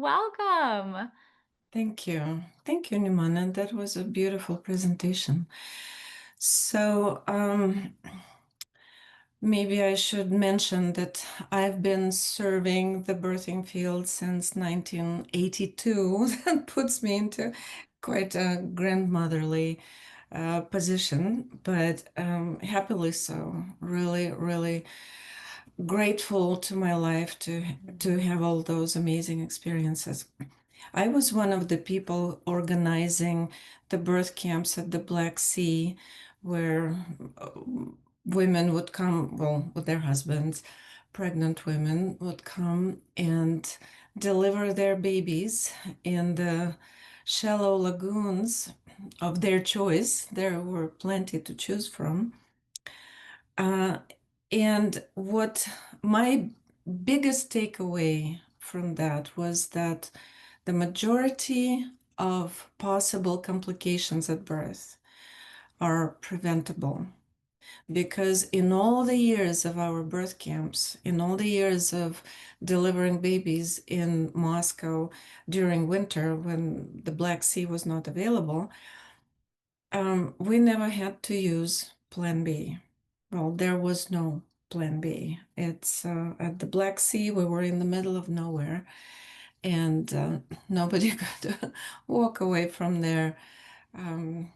Welcome. Thank you. Thank you, Nimana. That was a beautiful presentation. So, maybe I should mention that I've been serving the birthing field since 1982. That puts me into quite a grandmotherly position, but happily so. Really, really grateful to my life to have all those amazing experiences. I was one of the people organizing the birth camps at the Black Sea, where uh, women would come, well, with their husbands, pregnant women would come and deliver their babies in the shallow lagoons of their choice. There were plenty to choose from. Uh, and what my biggest takeaway from that was that the majority of possible complications at birth are preventable because in all the years of our birth camps, in all the years of delivering babies in Moscow during winter when the Black Sea was not available, we never had to use Plan B. Well, there was no Plan B. It's at the Black Sea, we were in the middle of nowhere, and nobody could walk away from there um,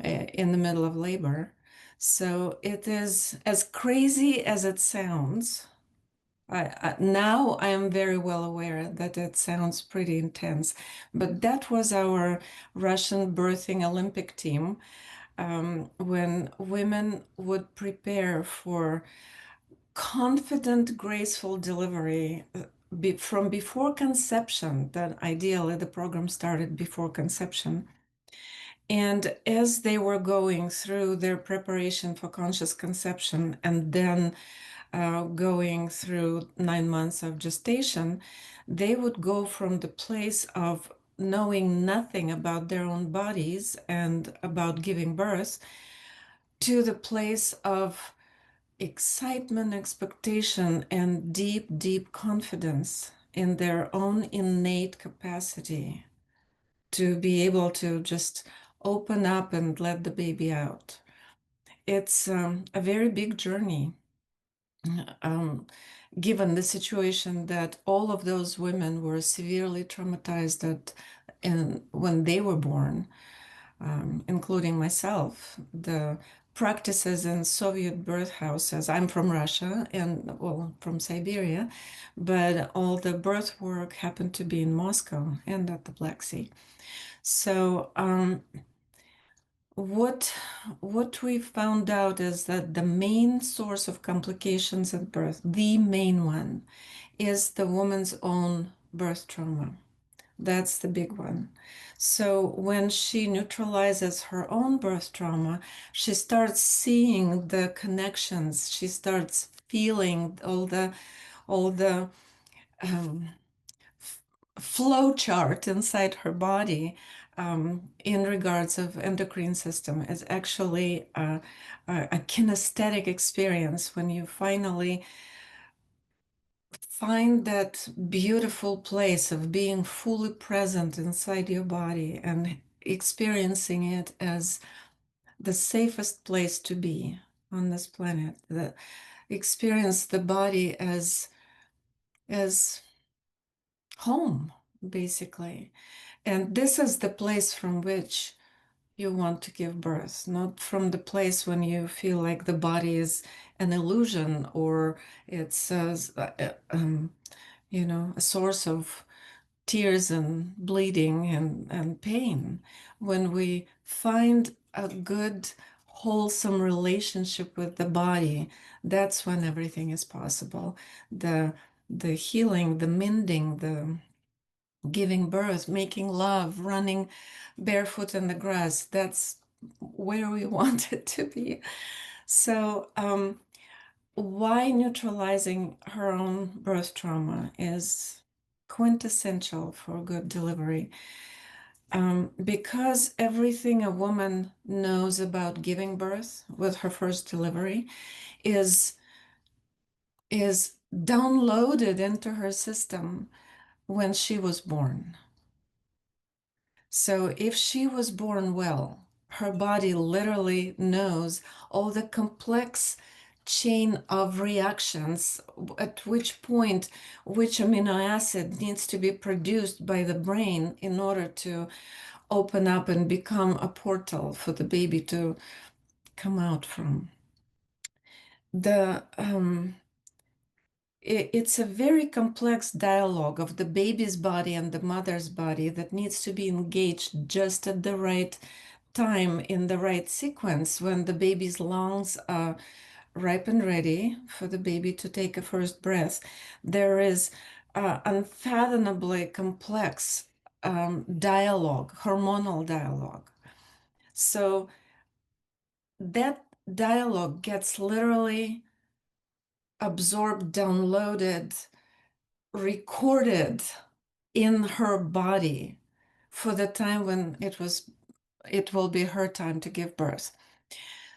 in the middle of labor. So it is as crazy as it sounds. Now I am very well aware that it sounds pretty intense, but that was our Russian birthing Olympic team when women would prepare for confident, graceful delivery from before conception. That ideally the program started before conception. And as they were going through their preparation for conscious conception and then going through 9 months of gestation, they would go from the place of knowing nothing about their own bodies and about giving birth to the place of excitement, expectation, and deep, deep confidence in their own innate capacity to be able to just open up and let the baby out. It's a very big journey, um, given the situation that all of those women were severely traumatized when they were born, including myself. The practices in Soviet birth houses, I'm from Russia and, well, from Siberia, but all the birth work happened to be in Moscow and at the Black Sea. So what we found out is that the main source of complications at birth, the main one, is the woman's own birth trauma. That's the big one. So when she neutralizes her own birth trauma, she starts seeing the connections. She starts feeling all the um, flow chart inside her body in regards of endocrine system is actually a kinesthetic experience when you finally find that beautiful place of being fully present inside your body and experiencing it as the safest place to be on this planet. Experience the body as home, basically. And this is the place from which you want to give birth, not from the place when you feel like the body is an illusion or it's a source of tears and bleeding and pain. When we find a good, wholesome relationship with the body, that's when everything is possible. The healing, the mending, the giving birth, making love, running barefoot in the grass, that's where we want it to be. So, why neutralizing her own birth trauma is quintessential for good delivery. Because everything a woman knows about giving birth with her first delivery is downloaded into her system when she was born. So if she was born well, her body literally knows all the complex chain of reactions, at which point which amino acid needs to be produced by the brain in order to open up and become a portal for the baby to come out from. The it's a very complex dialogue of the baby's body and the mother's body that needs to be engaged just at the right time in the right sequence when the baby's lungs are ripe and ready for the baby to take a first breath. There is unfathomably complex dialogue, hormonal dialogue. So that dialogue gets literally absorbed, downloaded, recorded in her body for the time when it will be her time to give birth.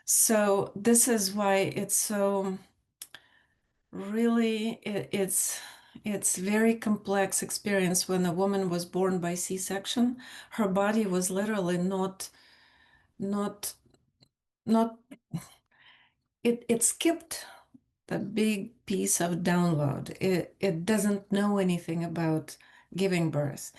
So this is why it's so really it's very complex experience when a woman was born by C-section. Her body was literally not not it skipped the big piece of download. It doesn't know anything about giving birth.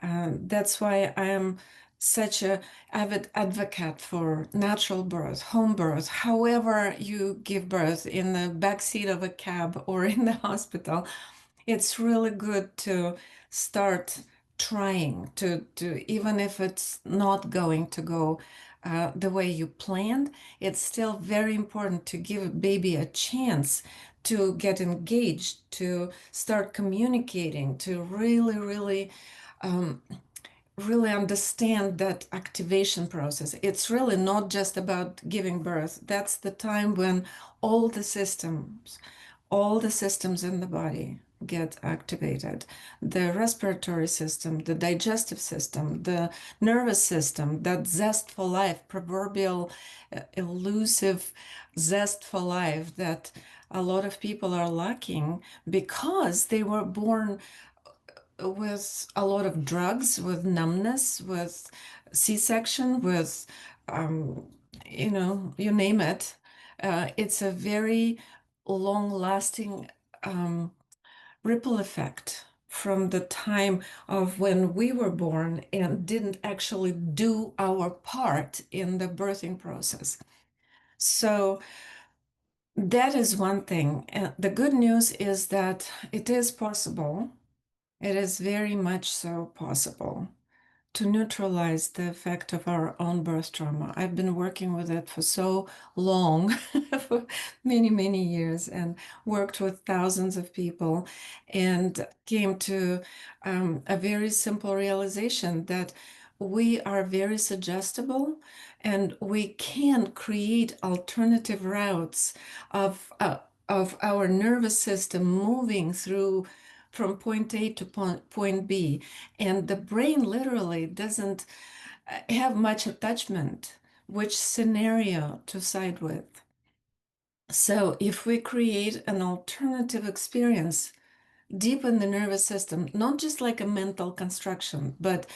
That's why I am such a avid advocate for natural birth, home birth, however you give birth, in the backseat of a cab or in the hospital. It's really good to start trying to even if it's not going to go the way you planned, it's still very important to give a baby a chance to get engaged, to start communicating, to um, really understand that activation process. It's really not just about giving birth. That's the time when all the systems, all the systems in the body get activated. The respiratory system, the digestive system, the nervous system, that zest for life, proverbial elusive zest for life that a lot of people are lacking because they were born with a lot of drugs, with numbness, with C-section, with, um, you name it. It's a very long-lasting ripple effect from the time of when we were born and didn't actually do our part in the birthing process. So that is one thing. The good news is that it is possible. It is very much so possible to neutralize the effect of our own birth trauma. I've been working with it for so long, for many, many years, and worked with thousands of people and came to a very simple realization that we are very suggestible and we can create alternative routes of our nervous system moving through from point A to point B. And the brain literally doesn't have much attachment which scenario to side with. So if we create an alternative experience deep in the nervous system, not just like a mental construction, but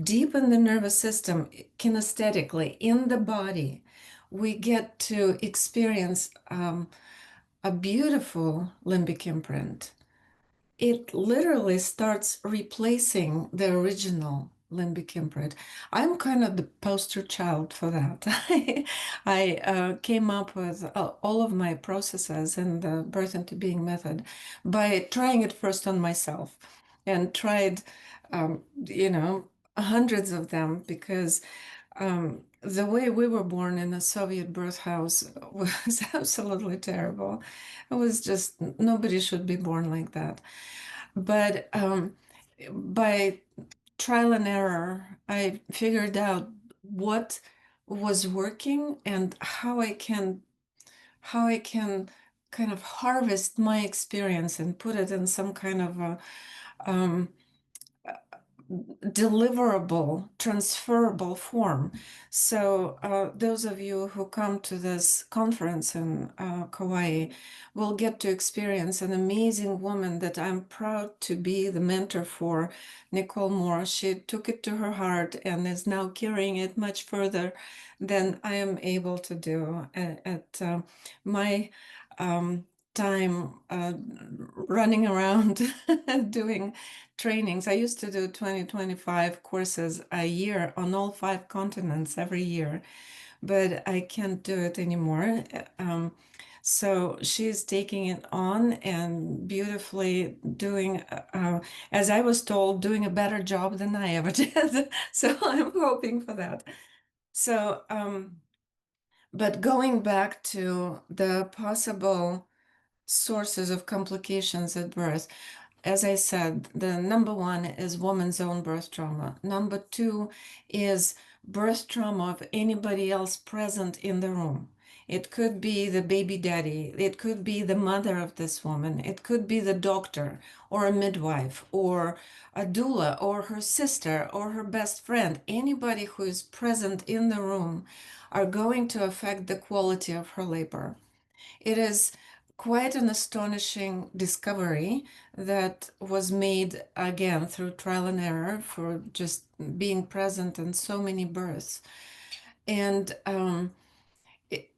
deep in the nervous system, kinesthetically, in the body, we get to experience a beautiful limbic imprint. It literally starts replacing the original limbic imprint. I'm kind of the poster child for that. I came up with all of my processes in the birth into being method by trying it first on myself and tried, you know, hundreds of them because the way we were born in a Soviet birth house was absolutely terrible. It was just, nobody should be born like that. But by trial and error, I figured out what was working and how I can kind of harvest my experience and put it in some kind of a um, deliverable, transferable form. So those of you who come to this conference in Kauai will get to experience an amazing woman that I'm proud to be the mentor for, Nicole Moore. She took it to her heart and is now carrying it much further than I am able to do at my time running around doing trainings. I used to do 20, 25 courses a year on all 5 continents every year, but I can't do it anymore. So she's taking it on and beautifully doing, as I was told, doing a better job than I ever did. So I'm hoping for that. So, but going back to the possible sources of complications at birth, as I said, the number one is woman's own birth trauma. Number two is birth trauma of anybody else present in the room. It could be the baby daddy, it could be the mother of this woman, it could be the doctor or a midwife or a doula or her sister or her best friend. Anybody who is present in the room are going to affect the quality of her labor. It is quite an astonishing discovery that was made again through trial and error for just being present in so many births. And it,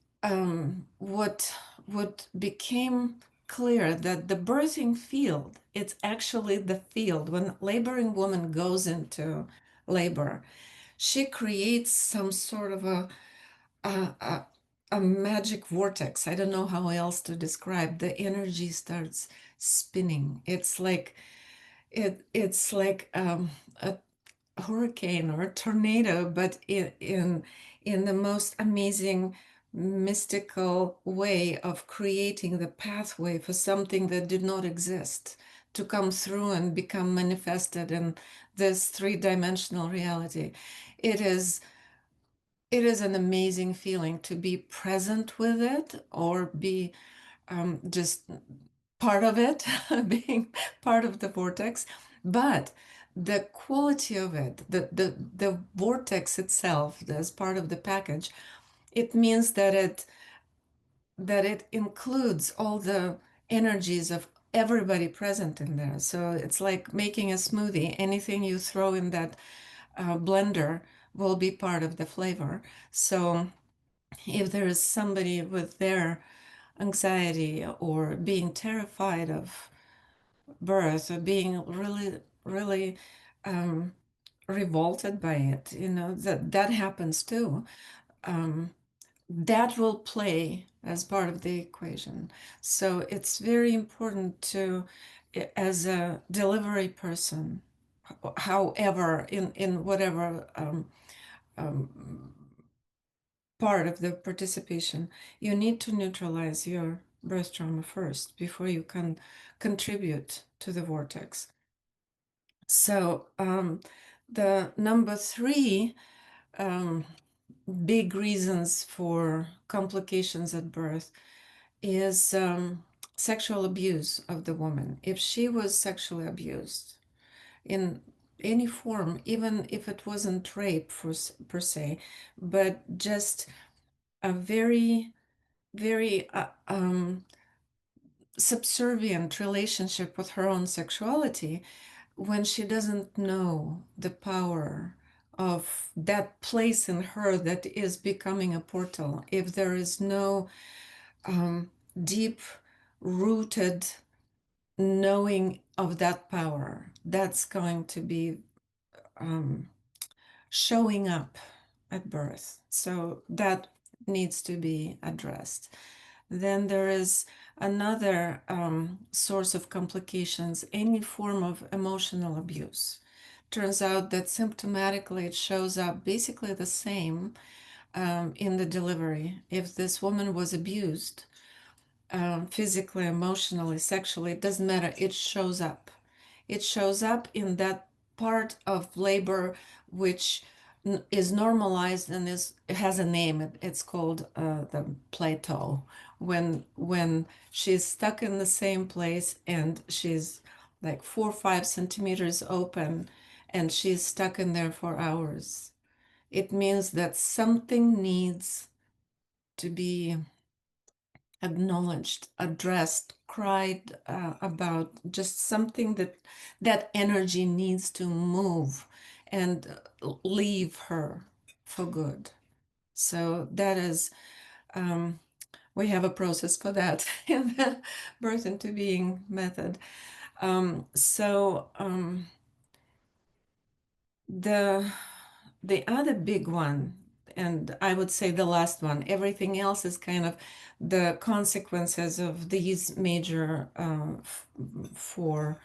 what became clear that the birthing field, it's actually the field when laboring woman goes into labor, she creates some sort of a, a magic vortex. I don't know how else to describe. The energy starts spinning. It's like a hurricane or a tornado, but in the most amazing mystical way of creating the pathway for something that did not exist to come through and become manifested in this three-dimensional reality. It is it is an amazing feeling to be present with it or be just part of it, being part of the vortex. But the quality of it, the vortex itself, as part of the package, it means that it includes all the energies of everybody present in there. So it's like making a smoothie. Anything you throw in that blender will be part of the flavor. So if there is somebody with their anxiety or being terrified of birth or being really, really revolted by it, that happens too. Um, that will play as part of the equation. So it's very important to, as a delivery person, however, in whatever um, part of the participation, you need to neutralize your birth trauma first before you can contribute to the vortex. So the number three big reasons for complications at birth is sexual abuse of the woman. If she was sexually abused in any form, even if it wasn't rape per se, but just a very, very subservient relationship with her own sexuality, when she doesn't know the power of that place in her that is becoming a portal, if there is no deep rooted knowing of that power, that's going to be showing up at birth. So that needs to be addressed. Then there is another source of complications, any form of emotional abuse. Turns out that symptomatically it shows up basically the same in the delivery. If this woman was abused physically, emotionally, sexually, it doesn't matter, it shows up. It shows up in that part of labor which is normalized and has a name. It's called the plateau. When she's stuck in the same place and she's like 4 or 5 centimeters open and she's stuck in there for hours. It means that something needs to be acknowledged, addressed, cried about, just something that energy needs to move and leave her for good. So that is, we have a process for that in the birth into being method. The other big one, and I would say the last one, everything else is kind of the consequences of these major four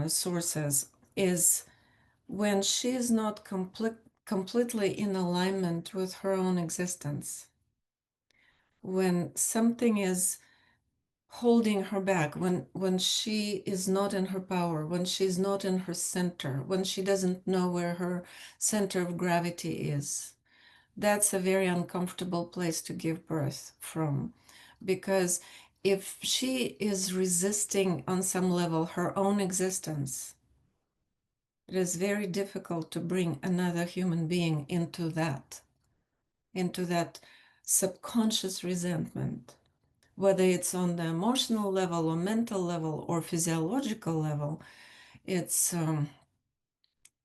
sources, is when she is not completely in alignment with her own existence, when something is holding her back, when she is not in her power, when she's not in her center, when she doesn't know where her center of gravity is. That's a very uncomfortable place to give birth from, because if she is resisting on some level her own existence, it is very difficult to bring another human being into that subconscious resentment, whether it's on the emotional level or mental level or physiological level. It's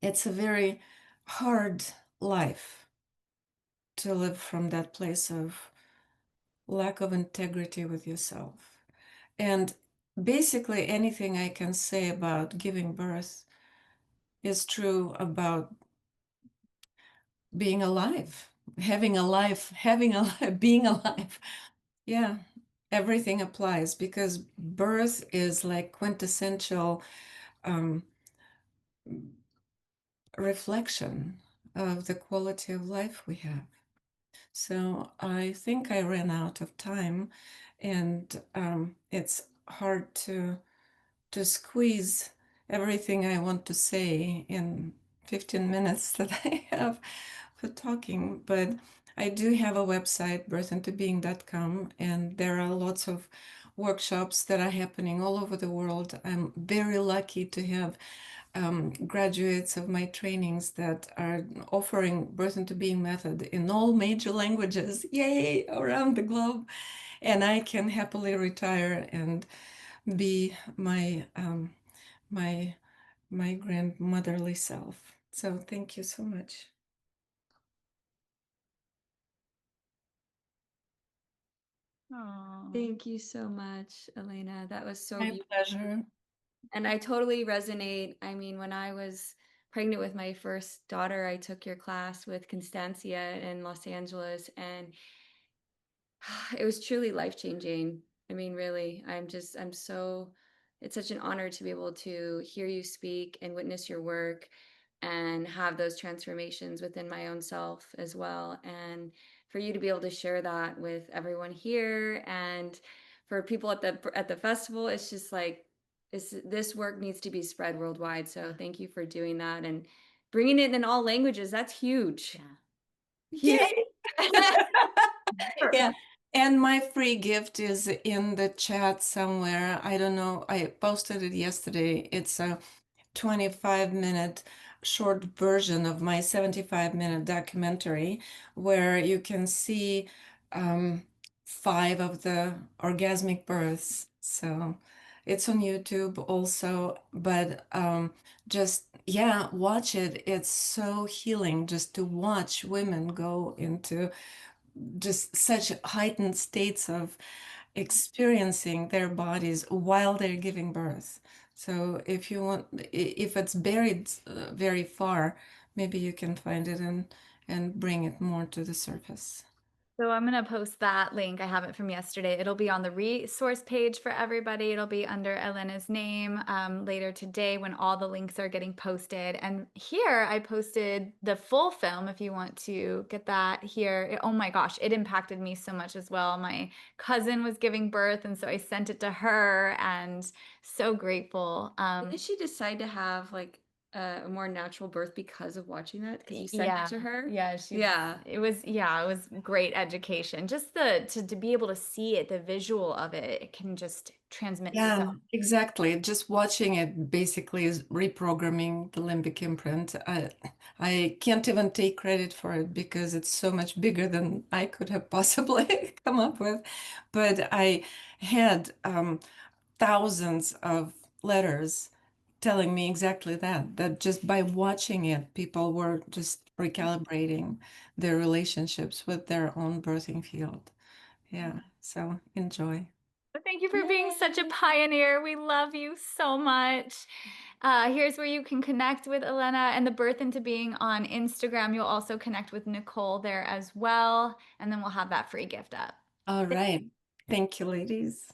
it's a very hard life to live from that place of lack of integrity with yourself. And basically anything I can say about giving birth is true about being alive, having a life, being alive. Yeah, everything applies, because birth is like quintessential um, reflection of the quality of life we have. So I think I ran out of time, and it's hard to squeeze everything I want to say in 15 minutes that I have for talking. But I do have a website, birthintobeing.com, and there are lots of workshops that are happening all over the world. I'm very lucky to have graduates of my trainings that are offering birth into being method in all major languages, yay, around the globe. And I can happily retire and be my my grandmotherly self. So thank you so much. Aww. Thank you so much, Elena. That was so My beautiful. pleasure. And I totally resonate. I mean, when I was pregnant with my first daughter, I took your class with Constancia in Los Angeles, and it was truly life-changing. I mean, really, I'm so, it's such an honor to be able to hear you speak and witness your work and have those transformations within my own self as well. And for you to be able to share that with everyone here and for people at the festival, it's just like, this work needs to be spread worldwide. So thank you for doing that and bringing it in all languages. That's huge. Yeah. Huge. Yeah. And my free gift is in the chat somewhere. I don't know. I posted it yesterday. It's a 25-minute short version of my 75-minute documentary, where you can see 5 of the orgasmic births. So it's on YouTube also, but just, yeah, watch it. It's so healing just to watch women go into just such heightened states of experiencing their bodies while they're giving birth. So if you want, if it's buried very far, maybe you can find it and bring it more to the surface. So I'm going to post that link. I have it from yesterday. It'll be on the resource page for everybody. It'll be under Elena's name later today when all the links are getting posted. And here I posted the full film if you want to get that here. Oh my gosh, it impacted me so much as well. My cousin was giving birth, and so I sent it to her, and so grateful. Did she decide to have like a more natural birth because of watching that? Because you sent Yeah. it to her? Yeah, Yeah. it was great education. Just to be able to see it, the visual of it, it can just transmit so. Yeah, exactly. Just watching it basically is reprogramming the limbic imprint. I can't even take credit for it because it's so much bigger than I could have possibly come up with. But I had thousands of letters telling me exactly that, that just by watching it, people were just recalibrating their relationships with their own birthing field. Yeah, so enjoy. Thank you for being such a pioneer. We love you so much. Here's where you can connect with Elena and the Birth into Being on Instagram. You'll also connect with Nicole there as well. And then we'll have that free gift up. All right. Thank you, ladies.